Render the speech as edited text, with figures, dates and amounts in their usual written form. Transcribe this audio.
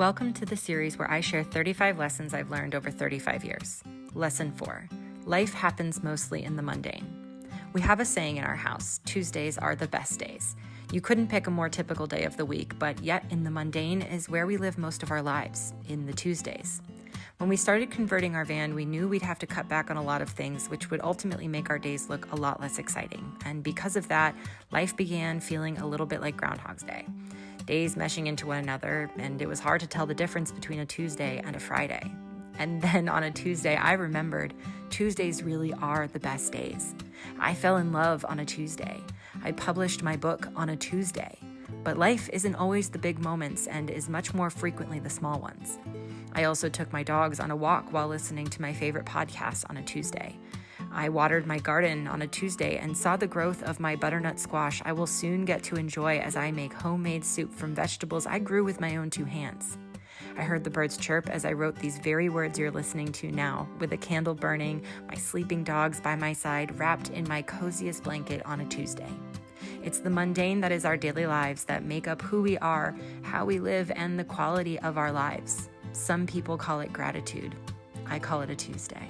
Welcome to the series where I share 35 lessons I've learned over 35 years. Lesson 4, life happens mostly in the mundane. We have a saying in our house, Tuesdays are the best days. You couldn't pick a more typical day of the week, but yet in the mundane is where we live most of our lives, in the Tuesdays. When we started converting our van, we knew we'd have to cut back on a lot of things, which would ultimately make our days look a lot less exciting. And because of that, life began feeling a little bit like Groundhog's Day. Days meshing into one another, and it was hard to tell the difference between a Tuesday and a Friday. And then on a Tuesday, I remembered Tuesdays really are the best days. I fell in love on a Tuesday. I published my book on a Tuesday. But life isn't always the big moments and is much more frequently the small ones. I also took my dogs on a walk while listening to my favorite podcast on a Tuesday. I watered my garden on a Tuesday and saw the growth of my butternut squash I will soon get to enjoy as I make homemade soup from vegetables I grew with my own 2 hands. I heard the birds chirp as I wrote these very words you're listening to now, with a candle burning, my sleeping dogs by my side, wrapped in my coziest blanket on a Tuesday. It's the mundane that is our daily lives that make up who we are, how we live, and the quality of our lives. Some people call it gratitude. I call it a Tuesday.